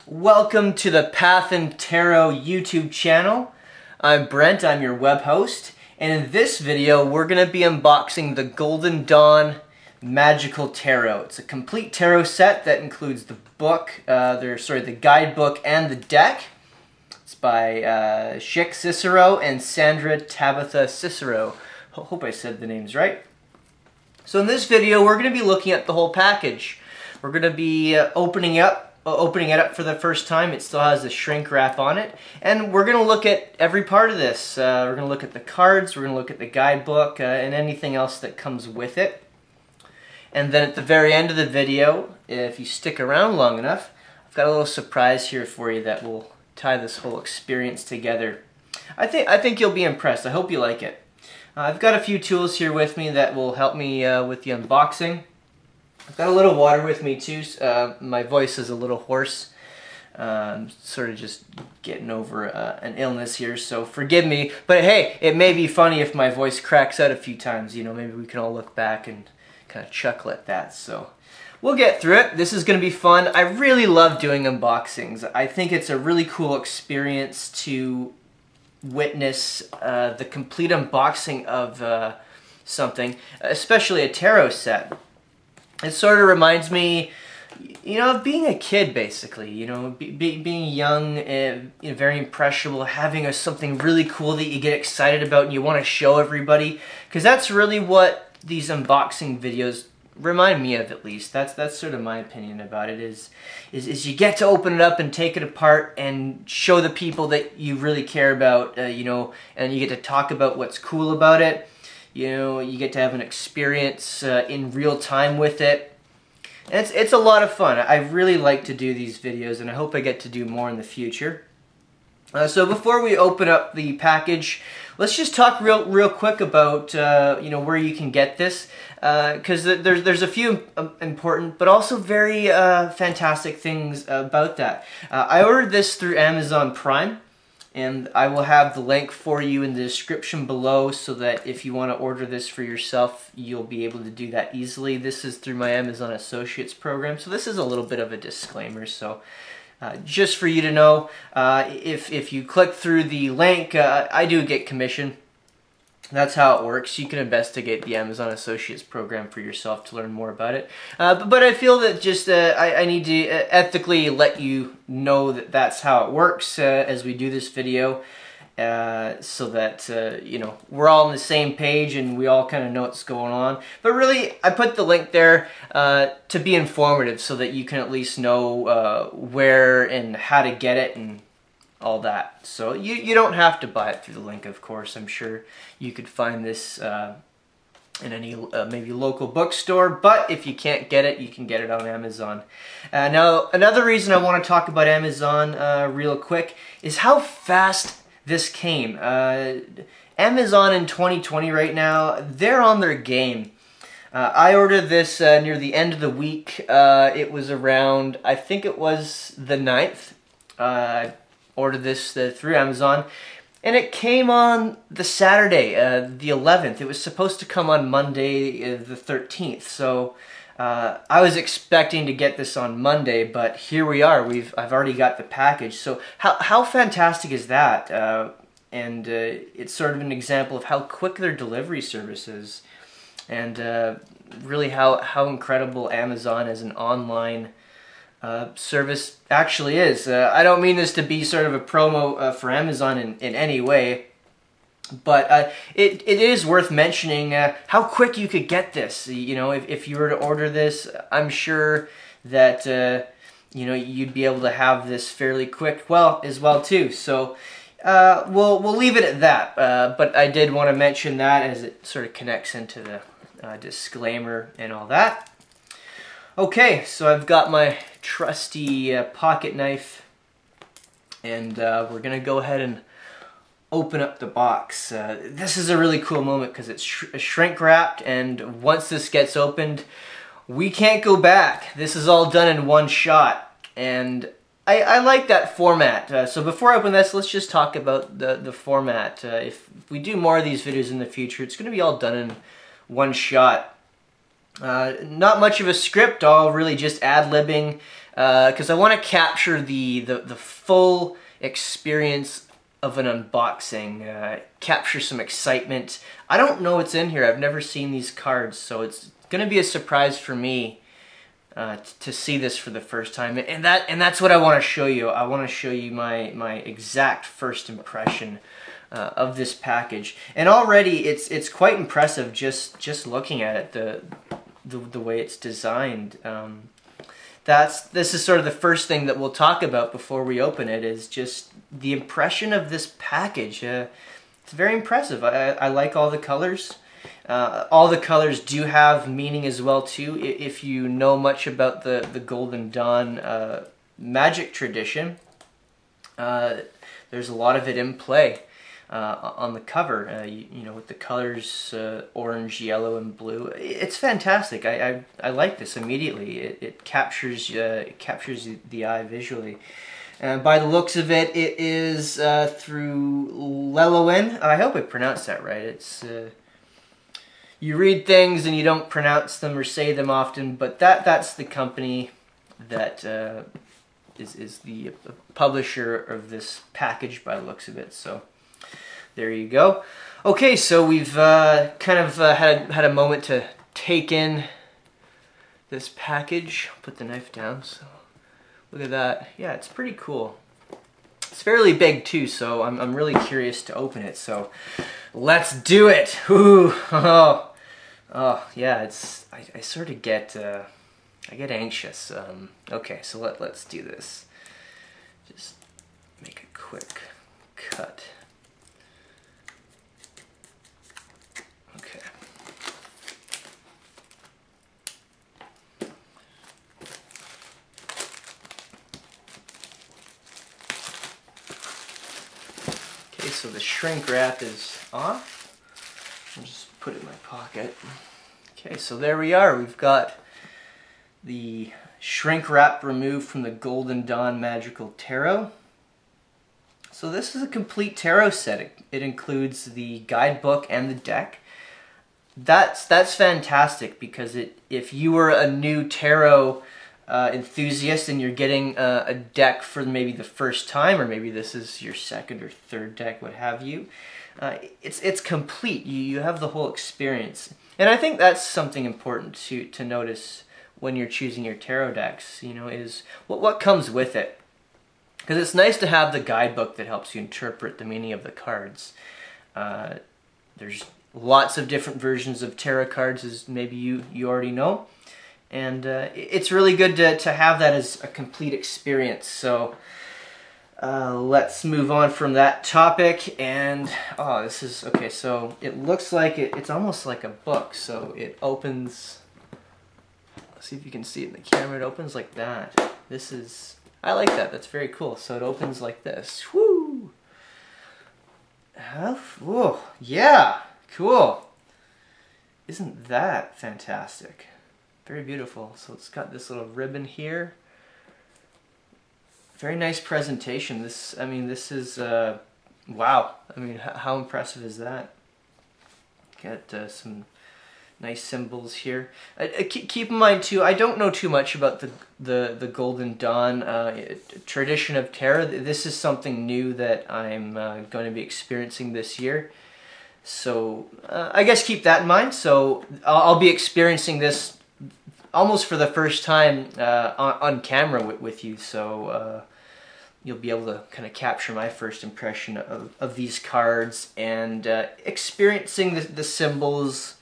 Welcome to the PathandTarot YouTube channel. I'm Brent, I'm your web host, and in this video we're going to be unboxing the Golden Dawn Magical Tarot. It's a complete tarot set that includes the book, the guidebook and the deck. It's by Schick Cicero and Sandra Tabitha Cicero. Hope I said the names right. So in this video we're going to be looking at the whole package. We're going to be opening it up for the first time. It still has the shrink wrap on it. And we're going to look at every part of this. We're going to look at the cards, we're going to look at the guidebook, and anything else that comes with it. And then at the very end of the video, if you stick around long enough, I've got a little surprise here for you that will tie this whole experience together. I think you'll be impressed. I hope you like it. I've got a few tools here with me that will help me with the unboxing. I've got a little water with me too. My voice is a little hoarse. I'm sort of just getting over an illness here, so forgive me. But hey, it may be funny if my voice cracks out a few times. You know, maybe we can all look back and kind of chuckle at that. So we'll get through it. This is going to be fun. I really love doing unboxings. I think it's a really cool experience to witness the complete unboxing of something, especially a tarot set. It sort of reminds me, you know, of being a kid, basically. You know, being young, very impressionable, having something really cool that you get excited about and you want to show everybody. Because that's really what these unboxing videos remind me of, at least. That's sort of my opinion about it, is you get to open it up and take it apart and show the people that you really care about, you know, and you get to talk about what's cool about it. You know, you get to have an experience in real time with it. And it's a lot of fun. I really like to do these videos, and I hope I get to do more in the future. So before we open up the package, let's just talk real quick about you know, where you can get this, because there's a few important but also very fantastic things about that. I ordered this through Amazon Prime, and I will have the link for you in the description below so that if you want to order this for yourself, you'll be able to do that easily. This is through my Amazon Associates program, so this is a little bit of a disclaimer. So just for you to know, if you click through the link, I do get commission. That's how it works. You can investigate the Amazon Associates program for yourself to learn more about it. But I feel that just I need to ethically let you know that that's how it works as we do this video, so that you know, we're all on the same page and we all kind of know what's going on. But really, I put the link there to be informative, so that you can at least know where and how to get it and all that. So you don't have to buy it through the link, of course. I'm sure you could find this in any maybe local bookstore, but if you can't get it, you can get it on Amazon. Now, another reason I want to talk about Amazon real quick is how fast this came. Amazon in 2020 right now, they're on their game. I ordered this near the end of the week. It was around, I think it was the 9th. Ordered this through Amazon, and it came on the Saturday, the 11th. It was supposed to come on Monday, the 13th. So I was expecting to get this on Monday, but here we are. I've already got the package. So how fantastic is that? And it's sort of an example of how quick their delivery service is, and really how incredible Amazon as an online service actually is. I don't mean this to be sort of a promo for Amazon in any way, but it is worth mentioning how quick you could get this. You know, if you were to order this, I'm sure that you know, you'd be able to have this fairly quick as well too. So we'll leave it at that. But I did want to mention that as it sort of connects into the disclaimer and all that. Okay, so I've got my trusty pocket knife, and we're going to go ahead and open up the box. This is a really cool moment because it's shrink wrapped, and once this gets opened, we can't go back. This is all done in one shot, and I like that format. So before I open this, let's just talk about the format. If we do more of these videos in the future, it's going to be all done in one shot. Not much of a script, all really just ad-libbing. because I want to capture the full experience of an unboxing, capture some excitement. I don't know what's in here. I've never seen these cards, so it's going to be a surprise for me to see this for the first time, and that's what I want to show you. I want to show you my exact first impression of this package, and already it's quite impressive just looking at it, the way it's designed. This is sort of the first thing that we'll talk about before we open it, is just the impression of this package. It's very impressive. I like all the colors. All the colors do have meaning as well too. If you know much about the Golden Dawn magic tradition, there's a lot of it in play on the cover. You know, with the colors orange, yellow, and blue. It's fantastic. I like this immediately. It captures the eye visually. And by the looks of it, it is through Lelowin. I hope I pronounced that right. It's you read things and you don't pronounce them or say them often, but that's the company that is the publisher of this package by the looks of it. So there you go. Okay, so we've kind of had a moment to take in this package. Put the knife down. So look at that. Yeah, it's pretty cool. It's fairly big too, so I'm really curious to open it. So let's do it. Ooh, oh yeah. I sort of get I get anxious. Okay, so let's do this. Just make a quick cut. Okay. Okay, so the shrink wrap is off. I'll just put it in my pocket. Okay, so there we are. We've got the shrink wrap removed from the Golden Dawn Magical Tarot. So this is a complete tarot set. It includes the guidebook and the deck. That's fantastic, because if you were a new tarot enthusiast and you're getting a deck for maybe the first time, or maybe this is your second or third deck, what have you, it's complete. You have the whole experience, and I think that's something important to notice when you're choosing your tarot decks. You know, is what comes with it, because it's nice to have the guidebook that helps you interpret the meaning of the cards. There's lots of different versions of tarot cards, as maybe you already know. And it's really good to have that as a complete experience. So let's move on from that topic. And oh, this is okay. So it looks like it's almost like a book. So it opens. Let's see if you can see it in the camera. It opens like that. I like that. That's very cool. So it opens like this. Woo! Whoa! Yeah. Cool. Isn't that fantastic? Very beautiful. So it's got this little ribbon here. Very nice presentation. This is wow. I mean, how impressive is that? Got some nice symbols here. Keep in mind too, I don't know too much about the Golden Dawn tradition of tarot. This is something new that I'm going to be experiencing this year. So I guess keep that in mind. So I'll be experiencing this almost for the first time on camera with you. So you'll be able to kind of capture my first impression of these cards, and experiencing the symbols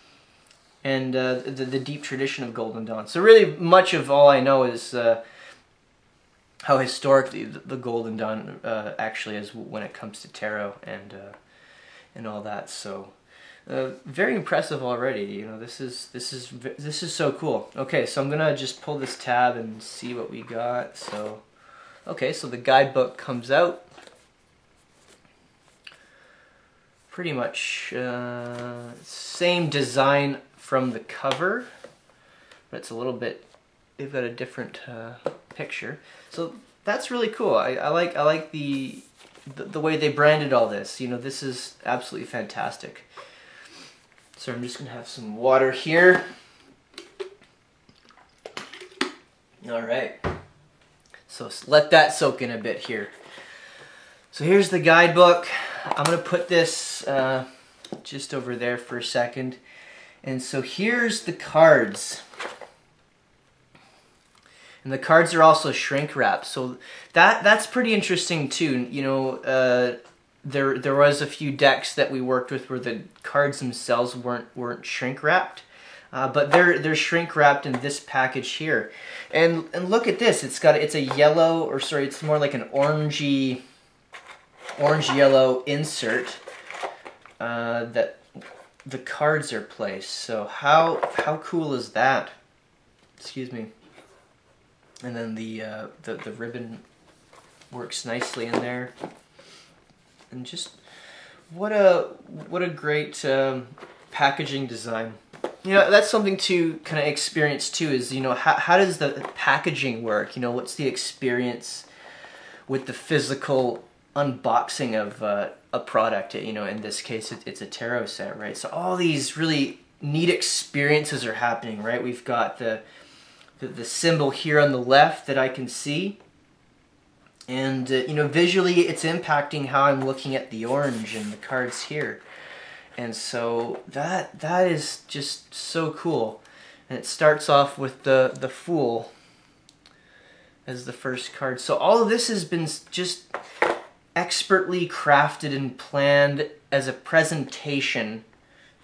and the deep tradition of Golden Dawn. So really much of all I know is how historically the Golden Dawn actually is when it comes to tarot and all that. So very impressive already. You know, this is so cool. Okay, so I'm gonna just pull this tab and see what we got. So okay, so the guidebook comes out. Pretty much same design from the cover, but it's a little bit, they've got a different picture. So that's really cool. I like the way they branded all this. You know, this is absolutely fantastic. So I'm just gonna have some water here. All right. So let that soak in a bit here. So here's the guidebook. I'm going to put this just over there for a second. And so here's the cards. And the cards are also shrink wrapped. So that's pretty interesting too. You know, there was a few decks that we worked with where the cards themselves weren't shrink wrapped. But they're shrink wrapped in this package here. And look at this. It's a yellow, or sorry, it's more like an orange yellow insert that the cards are placed. So how cool is that? Excuse me. And then the ribbon works nicely in there. And just what a great packaging design. You know, that's something to kind of experience too, is, you know, how does the packaging work? You know, what's the experience with the physical unboxing of a product? You know, in this case, it's a tarot set, right? So all these really neat experiences are happening, right? We've got the symbol here on the left that I can see. And, you know, visually it's impacting how I'm looking at the orange and the cards here. And so that is just so cool. And it starts off with the Fool as the first card. So all of this has been just expertly crafted and planned as a presentation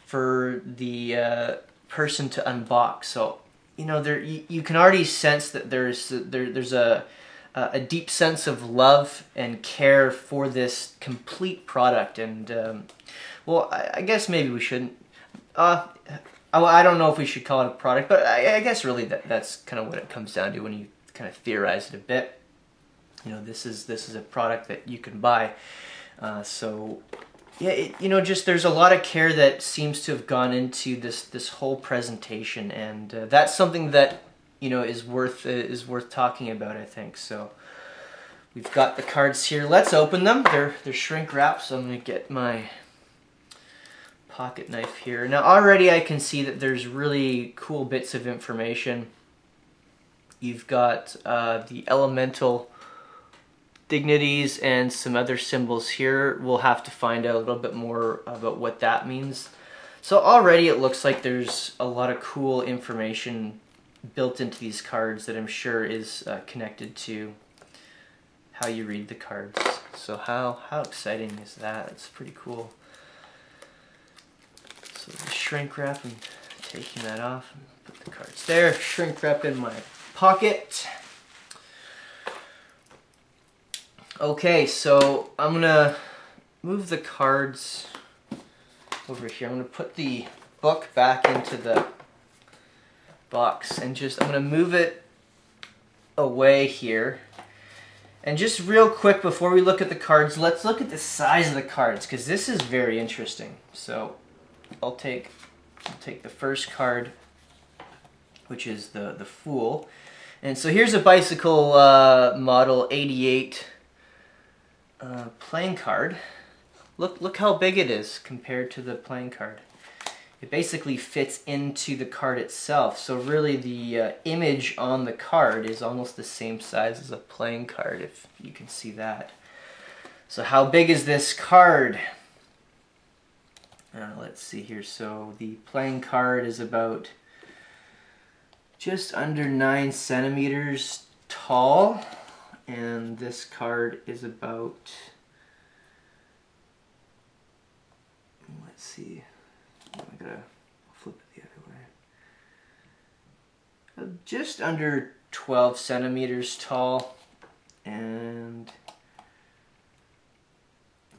for the person to unbox. So, you know, you can already sense that there's a deep sense of love and care for this complete product. And well, I guess maybe we shouldn't. I don't know if we should call it a product, but I guess really that's kind of what it comes down to when you kind of theorize it a bit. You know, this is a product that you can buy. So yeah, you know, just there's a lot of care that seems to have gone into this whole presentation, and that's something that, you know, is worth talking about, I think. So we've got the cards here. Let's open them. They're shrink wrapped, so I'm gonna get my pocket knife here. Now already I can see that there's really cool bits of information. You've got the elemental dignities and some other symbols here. We'll have to find out a little bit more about what that means. So already it looks like there's a lot of cool information built into these cards that I'm sure is connected to how you read the cards. So how exciting is that? It's pretty cool. So the shrink wrap, I'm taking that off and put the cards there. Shrink wrap in my pocket. Okay, so I'm gonna move the cards over here. I'm gonna put the book back into the box and I'm gonna move it away here. And just real quick before we look at the cards, let's look at the size of the cards, because this is very interesting. So I'll take the first card, which is the Fool. And so here's a bicycle model 88 playing card. Look how big it is compared to the playing card. It basically fits into the card itself. So really the image on the card is almost the same size as a playing card, if you can see that. So how big is this card? Let's see here. So the playing card is about just under 9 centimeters tall. And this card is about, let's see, I gotta flip it the other way. Just under 12 centimeters tall. And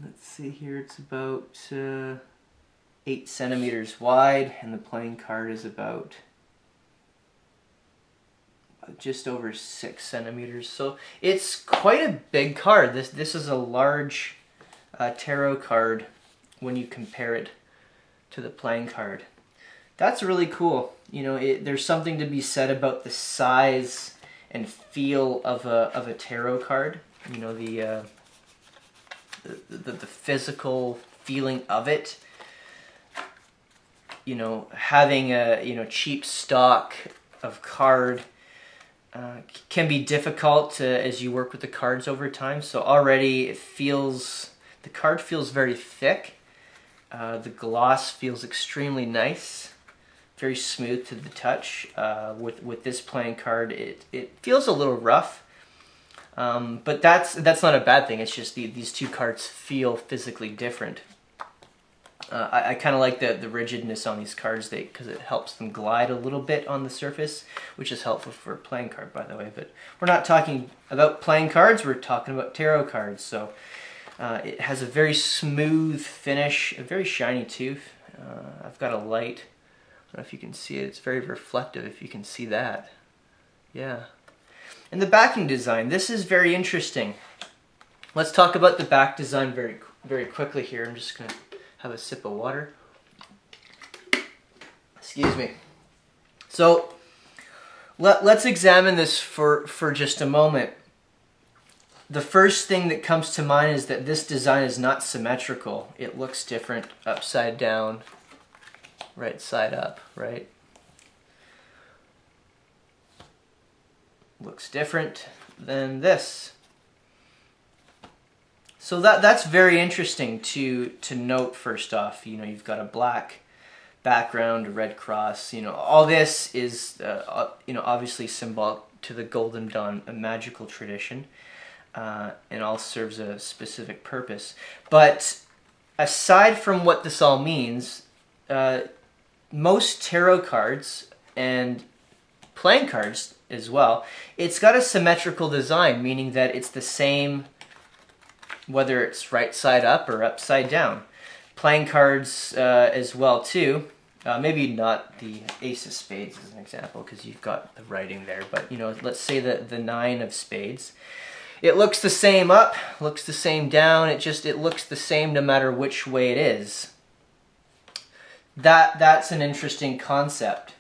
let's see here, it's about 8 centimeters wide, and the playing card is about just over 6 centimeters. So it's quite a big card. This is a large tarot card when you compare it to the playing card. That's really cool. You know, there's something to be said about the size and feel of a tarot card. You know, the physical feeling of it. You know, having a cheap stock of card can be difficult as you work with the cards over time. So already the card feels very thick. The gloss feels extremely nice, very smooth to the touch. With this playing card, it feels a little rough, but that's not a bad thing. It's just these two cards feel physically different. I kind of like the rigidness on these cards because it helps them glide a little bit on the surface, which is helpful for a playing card, by the way. But we're not talking about playing cards, we're talking about tarot cards. So it has a very smooth finish, a very shiny tooth. I've got a light. I don't know if you can see it. It's very reflective, if you can see that. Yeah. And the backing design, this is very interesting. Let's talk about the back design very quickly here. I'm just going to have a sip of water. Excuse me. So let's examine this for just a moment. The first thing that comes to mind is that this design is not symmetrical. It looks different upside down, right side up, right? Looks different than this. So that's very interesting to note. First off, you've got a black background, a red cross. All this is obviously symbolic to the Golden Dawn, a magical tradition, and all serves a specific purpose. But aside from what this all means, most tarot cards and playing cards as well, it's got a symmetrical design, meaning that it's the same whether it's right side up or upside down. Playing cards as well too. Maybe not the Ace of Spades as an example, because you've got the writing there, but let's say the Nine of Spades. It looks the same up, looks the same down, it looks the same no matter which way it is. That's an interesting concept.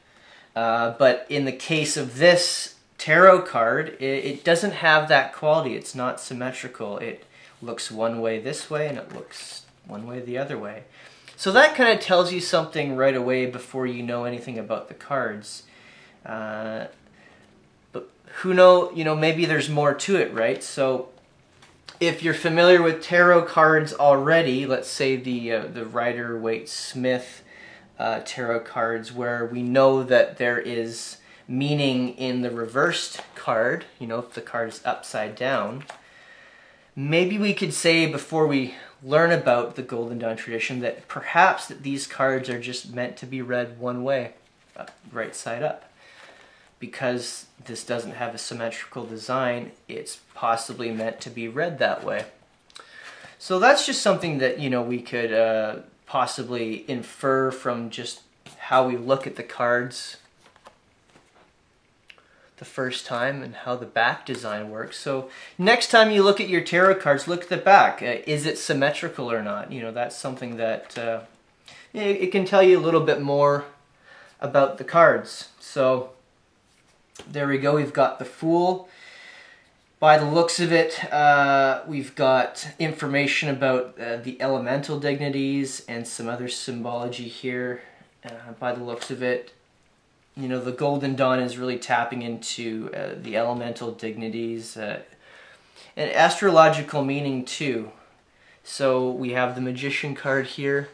But in the case of this tarot card, it doesn't have that quality. It's not symmetrical. It looks one way this way and it looks one way the other way. So that kind of tells you something right away before you know anything about the cards. But who knows, maybe there's more to it, right? So if you're familiar with tarot cards already, let's say the Rider-Waite-Smith tarot cards, where we know that there is meaning in the reversed card, if the card is upside down, maybe we could say before we learn about the Golden Dawn tradition that perhaps these cards are just meant to be read one way, right side up. Because this doesn't have a symmetrical design, it's possibly meant to be read that way. So that's just something that we could possibly infer from just how we look at the cards the first time and how the back design works. So next time you look at your tarot cards, look at the back. Is it symmetrical or not? That's something that it can tell you a little bit more about the cards. So there we go. We've got the Fool. By the looks of it, we've got information about the elemental dignities and some other symbology here. By the looks of it, the Golden Dawn is really tapping into the elemental dignities and astrological meaning too. So we have the Magician card here.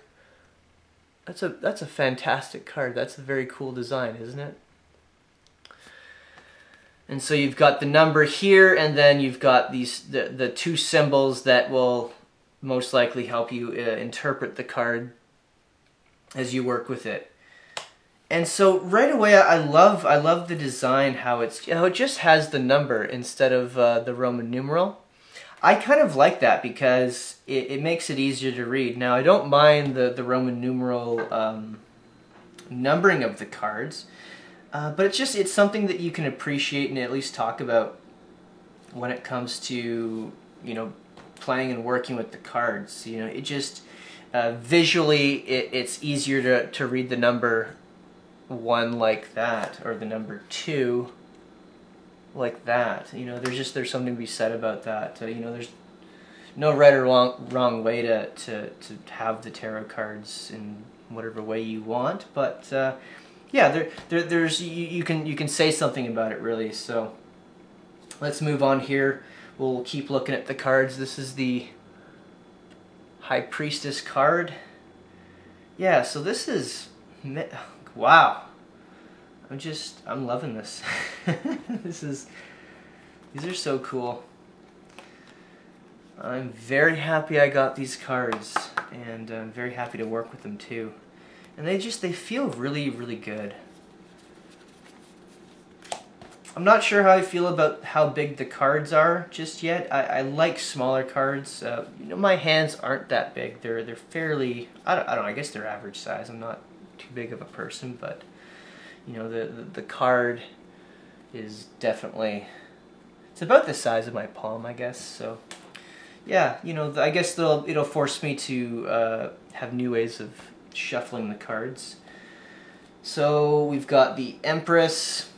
That's a fantastic card. That's a very cool design, isn't it? And so you've got the number here, and then you've got the two symbols that will most likely help you interpret the card as you work with it. And so right away, I love the design, how it just has the number instead of the Roman numeral. I kind of like that because it makes it easier to read. Now I don't mind the Roman numeral numbering of the cards. But it's something that you can appreciate and at least talk about when it comes to playing and working with the cards. It just visually it's easier to read the number 1 like that, or the number 2 like that. There's something to be said about that. There's no right or wrong way to have the tarot cards in whatever way you want, but yeah, there's you can say something about it, really. So Let's move on here. We'll keep looking at the cards. This is the High Priestess card. Yeah, so this is, wow. I'm loving this. These are so cool. I'm very happy I got these cards, and I'm very happy to work with them too. And they feel really, really good. I'm not sure how I feel about how big the cards are just yet. I like smaller cards. You know, my hands aren't that big. They're fairly, I don't know, I guess they're average size. I'm not too big of a person, but you know, the card is definitely, it's about the size of my palm, I guess. So yeah, you know, I guess it'll force me to have new ways of shuffling the cards. So we've got the Empress.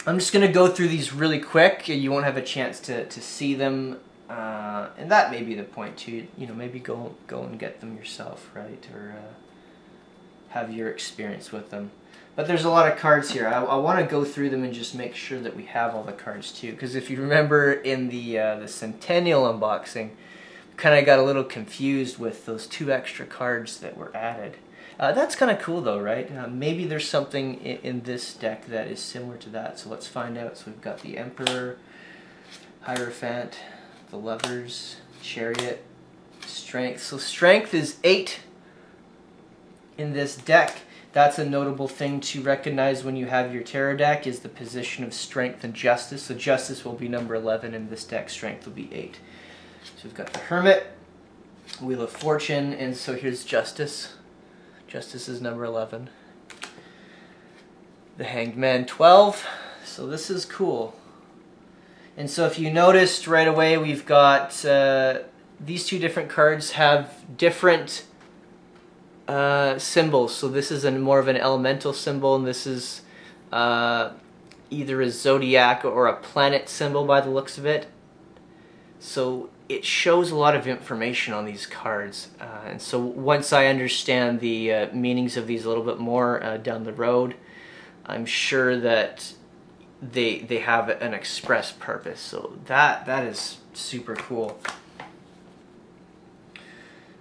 I'm just going to go through these really quick. You won't have a chance to see them, and that may be the point too. You know, maybe go and get them yourself, right? Or have your experience with them. But there's a lot of cards here. I want to go through them and just make sure that we have all the cards too. Because if you remember in the Centennial unboxing, kind of got a little confused with those 2 extra cards that were added. That's kind of cool though, right? Maybe there's something in this deck that is similar to that, so let's find out. So we've got the Emperor, Hierophant, the Lovers, Chariot, Strength. So Strength is 8 in this deck. That's a notable thing to recognize when you have your tarot deck, is the position of Strength and Justice. So Justice will be number 11 in this deck, Strength will be 8. So we've got the Hermit, Wheel of Fortune, and so here's Justice. Justice is number 11. The Hanged Man, 12. So this is cool. And so if you noticed right away, we've got these 2 different cards have different symbols. So this is more of an elemental symbol, and this is either a zodiac or a planet symbol by the looks of it. So it shows a lot of information on these cards, and so once I understand the meanings of these a little bit more down the road, I'm sure that they have an express purpose. So that is super cool.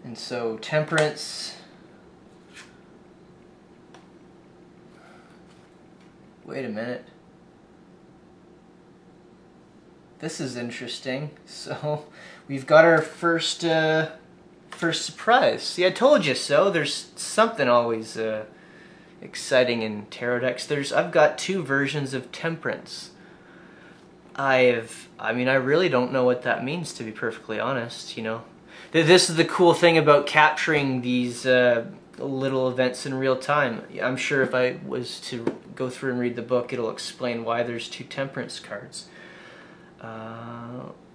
And so Temperance. Wait a minute. This is interesting. So we've got our first surprise. See, I told you so. There's something always exciting in tarot decks. I've got 2 versions of Temperance. I mean, I really don't know what that means, to be perfectly honest. You know, this is the cool thing about capturing these little events in real time. I'm sure if I was to go through and read the book, it'll explain why there's 2 Temperance cards.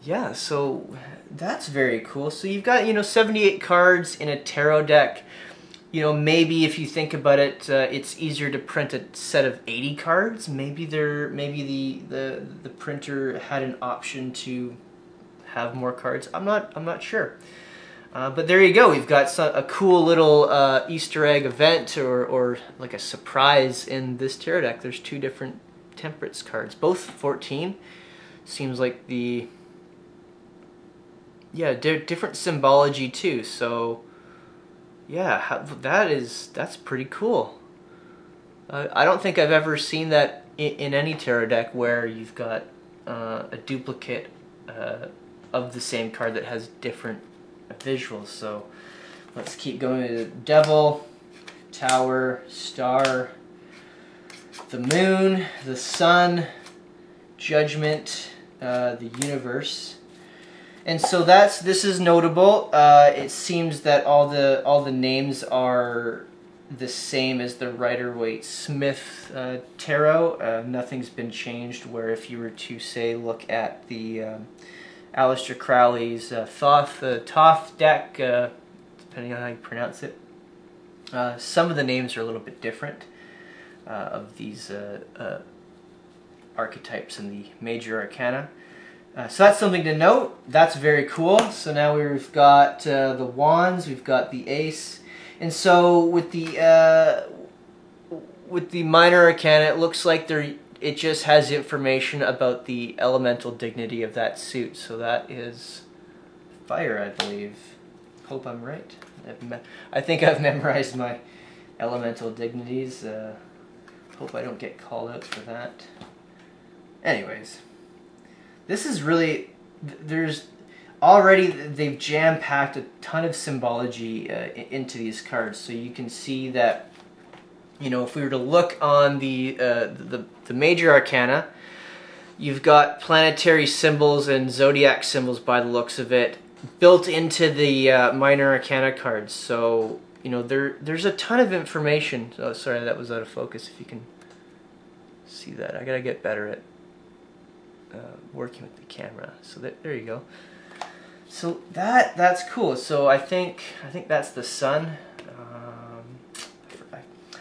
Yeah, so that's very cool. So you've got, you know, 78 cards in a tarot deck. You know, maybe if you think about it, it's easier to print a set of 80 cards. Maybe the printer had an option to have more cards. I'm not sure. But there you go. We've got a cool little Easter egg event or like a surprise in this tarot deck. There's 2 different Temperance cards, both 14. Seems like the, yeah, different symbology too. So yeah, that's pretty cool. I don't think I've ever seen that in any tarot deck where you've got a duplicate of the same card that has different visuals. So let's keep going to the Devil, Tower, Star, the Moon, the Sun, Judgment, the Universe. And so this is notable. It seems that all the names are the same as the Rider-Waite-Smith tarot. Nothing's been changed, where if you were to say look at the Aleister Crowley's Thoth deck, depending on how you pronounce it, some of the names are a little bit different of these archetypes in the major arcana. So that's something to note. That's very cool. So now we've got the Wands, we've got the Ace, and so with the minor arcana, it looks like it just has information about the elemental dignity of that suit. So that is fire, I believe. Hope I'm right. I think I've memorized my elemental dignities. Hope I don't get called out for that. Anyways, this is really, there's already, they've jam-packed a ton of symbology into these cards. So you can see that, you know, if we were to look on the major arcana, you've got planetary symbols and zodiac symbols by the looks of it built into the minor arcana cards. So, you know, there's a ton of information. Oh, sorry, that was out of focus, if you can see that. I gotta get better at working with the camera. So there you go. So that's cool. So I think that's the sun.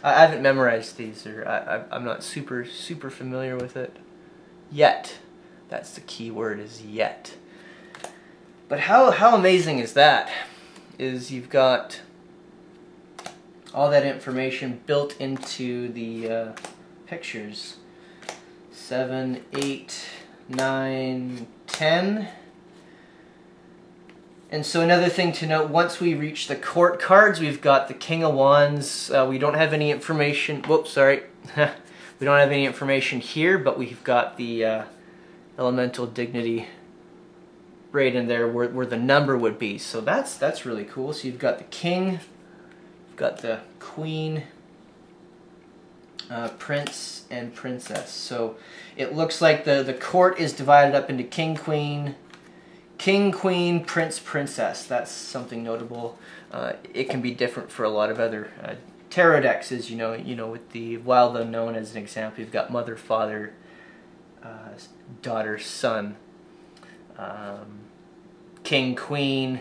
I haven't memorized these, or I'm not super familiar with it yet. That's the key word, is yet. But how amazing is that? Is you've got all that information built into the pictures. 7, 8, 9, 10. And so another thing to note, once we reach the court cards, we've got the King of Wands. We don't have any information, whoops, sorry. We don't have any information here, but we've got the elemental dignity right in there where the number would be. So that's really cool. So you've got the King, you've got the Queen, Prince, and Princess. So it looks like the court is divided up into King, Queen, Prince, Princess. That's something notable. It can be different for a lot of other tarot decks, as you know, with the Wild Unknown as an example, you've got Mother, Father, Daughter, Son, King, Queen,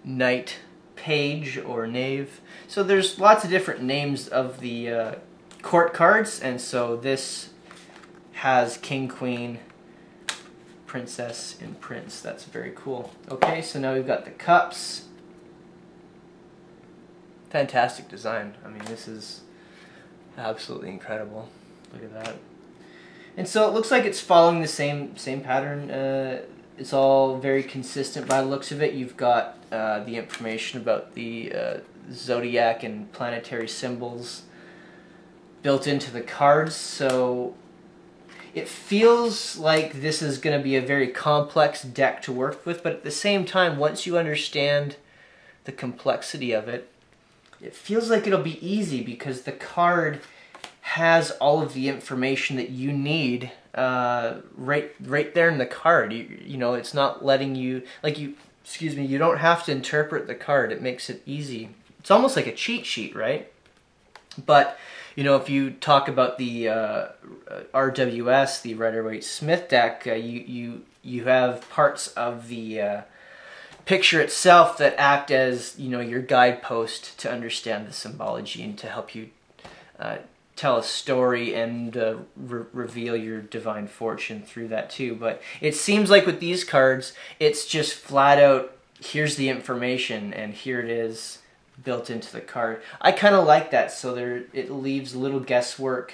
Knight, Page, or Knave. So there's lots of different names of the court cards, and so this has King, Queen, Princess, and Prince. That's very cool. Okay, so now we've got the cups. Fantastic design. I mean, this is absolutely incredible. Look at that. And so it looks like it's following the same pattern. It's all very consistent by the looks of it. You've got the information about the zodiac and planetary symbols built into the cards. So it feels like this is going to be a very complex deck to work with, but at the same time, once you understand the complexity of it, it feels like it'll be easy because the card has all of the information that you need right there in the card. You know, it's not letting you, you don't have to interpret the card. It makes it easy. It's almost like a cheat sheet, right? But you know, if you talk about the RWS, the Rider-Waite-Smith deck, you have parts of the picture itself that act as, you know, your guidepost to understand the symbology and to help you tell a story and reveal your divine fortune through that too. But it seems like with these cards, it's just flat out, here's the information and here it is, built into the card. I kind of like that, so it leaves a little guesswork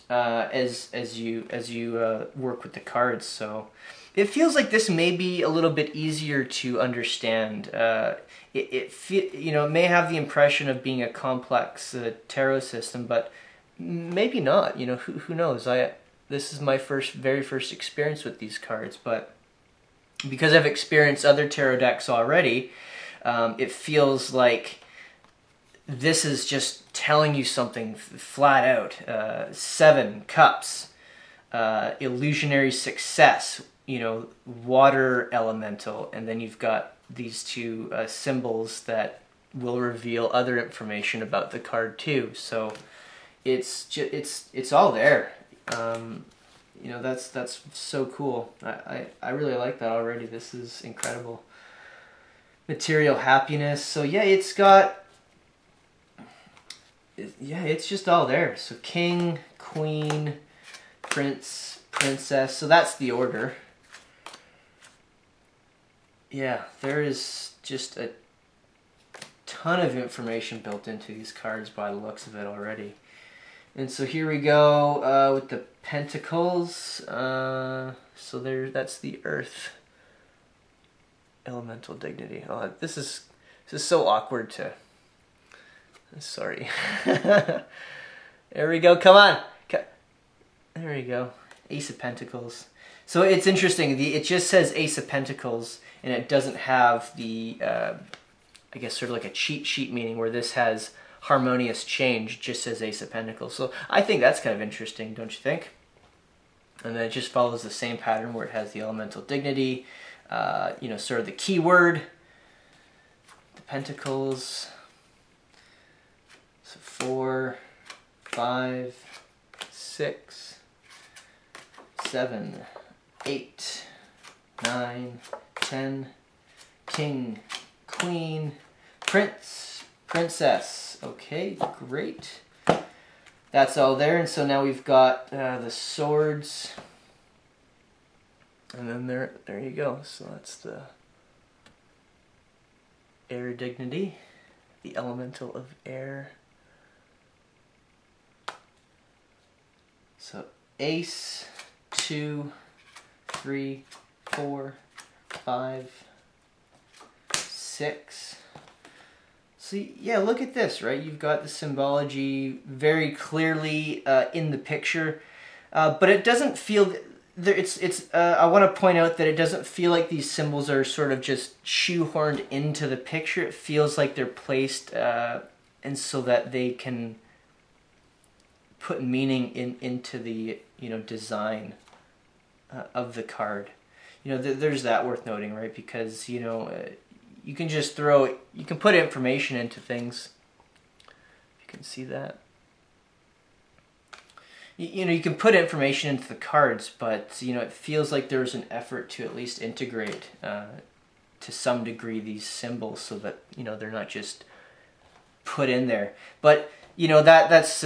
as you work with the cards. So it feels like this may be a little bit easier to understand. You know, it may have the impression of being a complex tarot system, but maybe not. You know, who knows? This is my very first experience with these cards, but because I've experienced other tarot decks already, it feels like this is just telling you something flat out. 7 cups, illusionary success, you know, water elemental, and then you've got these two symbols that will reveal other information about the card too. So it's all there. You know, that's so cool. I really like that already. This is incredible. Material happiness. So yeah, it's just all there. So King, Queen, Prince, Princess. So that's the order. Yeah, there is just a ton of information built into these cards by the looks of it already. And so here we go with the Pentacles. So that's the Earth. Elemental dignity. Oh, this is so awkward to... Sorry. There we go. Come on. There we go. Ace of Pentacles. So it's interesting. It just says Ace of Pentacles, and it doesn't have the, I guess, sort of like a cheat sheet meaning where this has harmonious change, just says Ace of Pentacles. So I think that's kind of interesting, don't you think? And then it just follows the same pattern where it has the elemental dignity, you know, sort of the keyword, the Pentacles. So 4, 5, 6, 7, 8, 9, 10, King, Queen, Prince, Princess. Okay, great. That's all there, and so now we've got the swords, and then there you go. So that's the air dignity, the elemental of air. So Ace, 2, 3, 4, 5, 6. See, yeah, look at this, right? You've got the symbology very clearly in the picture, but it doesn't feel... I want to point out that it doesn't feel like these symbols are sort of just shoehorned into the picture. It feels like they're placed and so that they can put meaning into the, you know, design of the card. You know, there's that worth noting, right? Because, you know, you can just you can put information into things. You can see that. You know, you can put information into the cards, but, you know, it feels like there's an effort to at least integrate to some degree these symbols so that, you know, they're not just put in there. But, you know, that's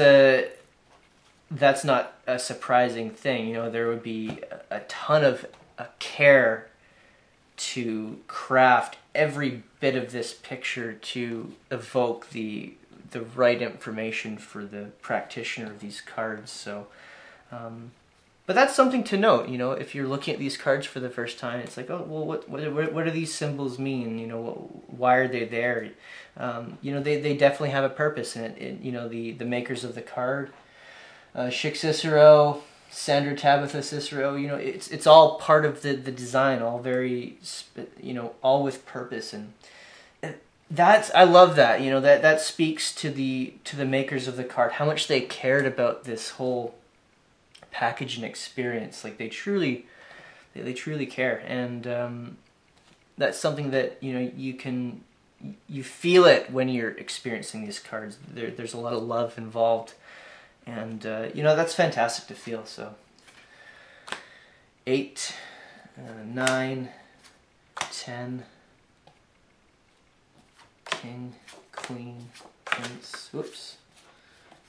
not a surprising thing. You know, there would be a ton of care to craft every bit of this picture to evoke the right information for the practitioner of these cards. So, but that's something to note. You know, if you're looking at these cards for the first time, it's like, oh, well, what do these symbols mean? You know, why are they there? You know, they definitely have a purpose, and you know, the makers of the card, Schick Cicero, Sandra Tabitha Cicero, you know, it's all part of the design, all very, you know, all with purpose, and I love that. You know, that speaks to the makers of the card, how much they cared about this whole package and experience. Like they truly care, and that's something that, you know, you feel it when you're experiencing these cards. There's a lot of love involved. And, you know, that's fantastic to feel. So 8, 9, 10, King, Queen, Prince, whoops,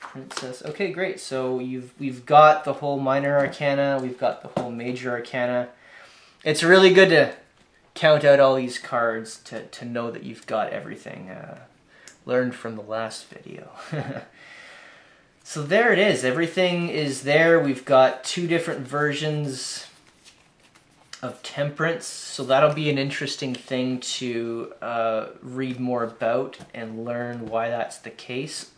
Princess. Okay, great. So we've got the whole minor arcana, we've got the whole major arcana. It's really good to count out all these cards to know that you've got everything learned from the last video. So there it is. Everything is there. We've got 2 different versions of Temperance. So that'll be an interesting thing to read more about and learn why that's the case.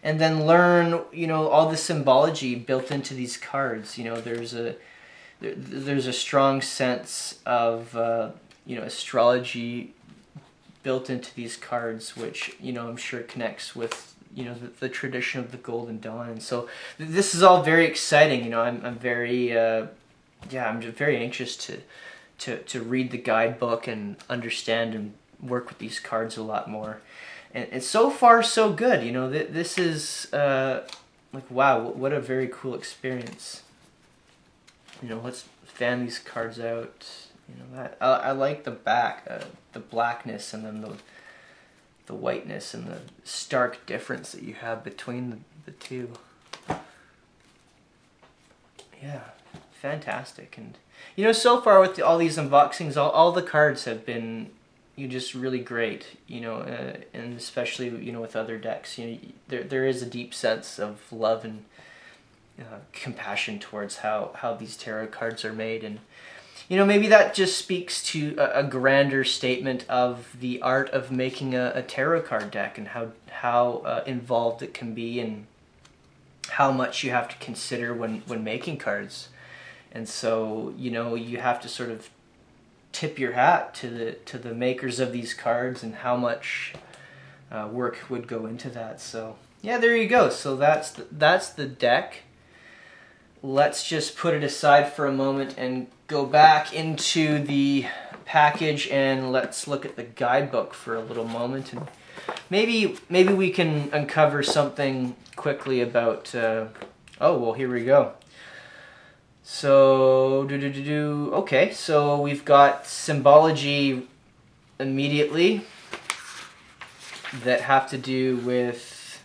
And then learn, you know, all the symbology built into these cards. You know, there's a strong sense of, you know, astrology built into these cards, which, you know, I'm sure connects with, you know, the tradition of the Golden Dawn. And so this is all very exciting. You know, I'm very I'm just very anxious to read the guidebook and understand and work with these cards a lot more. And so far so good. You know, this is like, wow, what a very cool experience. You know, let's fan these cards out. You know, I like the back, the blackness, and then the whiteness and the stark difference that you have between the two. Yeah, fantastic. And, you know, so far with all these unboxings, all the cards have been, you know, just really great, you know, and especially, you know, with other decks, you know, there is a deep sense of love compassion towards how these tarot cards are made. And maybe that just speaks to a grander statement of the art of making a tarot card deck, and how involved it can be, and how much you have to consider when making cards. And so you have to sort of tip your hat to the makers of these cards, and how much work would go into that. So yeah, there you go. So that's the deck. Let's just put it aside for a moment and go back into the package, and let's look at the guidebook for a little moment, and maybe we can uncover something quickly about oh, well, here we go. So okay, so we've got symbology immediately that have to do with,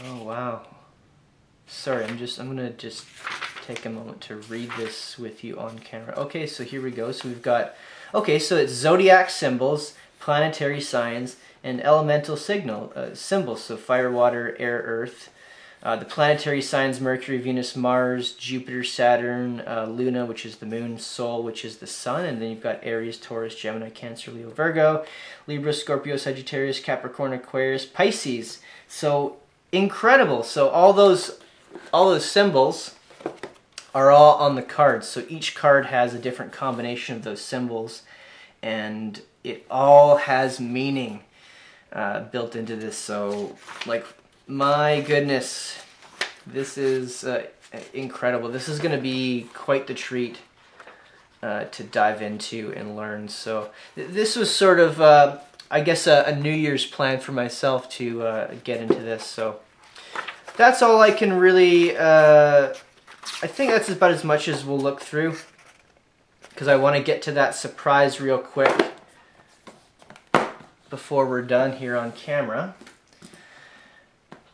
oh wow, sorry, I'm gonna just take a moment to read this with you on camera. Okay, so here we go. So we've got, okay, so it's zodiac symbols, planetary signs, and elemental symbols. So fire, water, air, earth. The planetary signs: Mercury, Venus, Mars, Jupiter, Saturn, Luna, which is the moon, Sol, which is the sun, and then you've got Aries, Taurus, Gemini, Cancer, Leo, Virgo, Libra, Scorpio, Sagittarius, Capricorn, Aquarius, Pisces. So incredible. So all those symbols are all on the cards. So each card has a different combination of those symbols, and it all has meaning built into this. So, like, my goodness, this is incredible. This is going to be quite the treat to dive into and learn. So this was sort of, I guess, a New Year's plan for myself to get into this. So that's all I can really, I think that's about as much as we'll look through, because I want to get to that surprise real quick before we're done here on camera.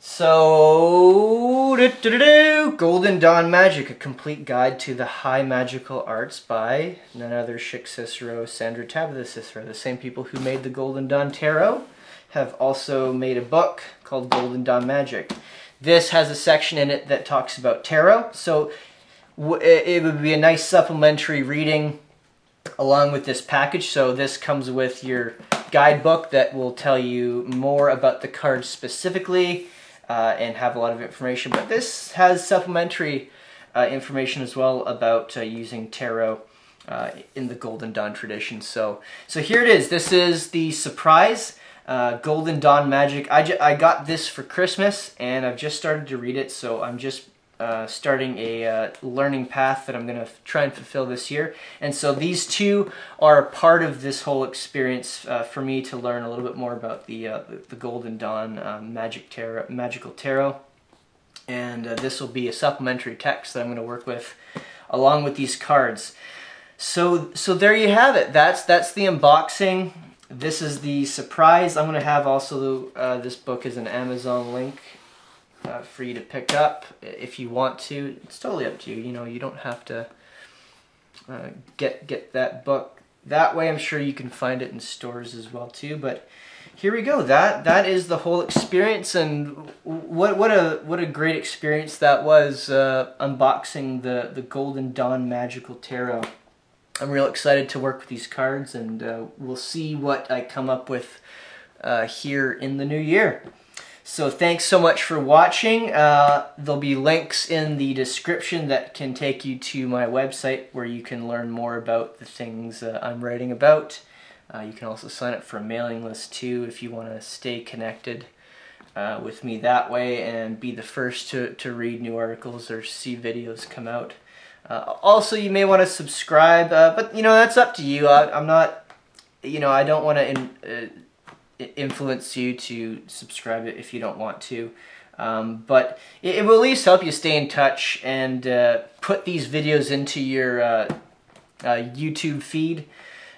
So, Golden Dawn Magic, a complete guide to the high magical arts, by none other Chic Cicero, Sandra Tabitha Cicero. The same people who made the Golden Dawn Tarot have also made a book called Golden Dawn Magic. This has a section in it that talks about tarot, so it would be a nice supplementary reading along with this package. So this comes with your guidebook that will tell you more about the cards specifically, and have a lot of information, but this has supplementary information as well about using tarot in the Golden Dawn tradition. So here it is. This is the surprise Golden Dawn Magic. I got this for Christmas, and I've just started to read it, so I'm just starting a learning path that I'm going to try and fulfill this year. And so these two are a part of this whole experience for me to learn a little bit more about the Golden Dawn magical tarot. And this will be a supplementary text that I'm going to work with along with these cards. So there you have it. That's the unboxing. This is the surprise. I'm going to have also this book as an Amazon link for you to pick up if you want to. It's totally up to you. You don't have to get that book that way. I'm sure you can find it in stores as well too. But here we go. That is the whole experience, and what a great experience that was, unboxing the Golden Dawn Magical Tarot. I'm real excited to work with these cards, and we'll see what I come up with here in the new year. So thanks so much for watching. There'll be links in the description that can take you to my website, where you can learn more about the things I'm writing about. You can also sign up for a mailing list too if you want to stay connected with me that way and be the first to read new articles or see videos come out. Also, you may want to subscribe, but that's up to you. I'm not, I don't want to influence you to subscribe it if you don't want to, but it will at least help you stay in touch and put these videos into your YouTube feed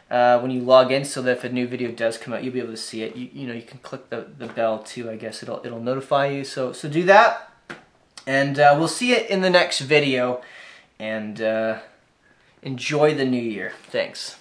when you log in, so that if a new video does come out, you'll be able to see it. You can click the bell too. I guess it'll notify you. So do that, and we'll see it in the next video. And enjoy the new year. Thanks.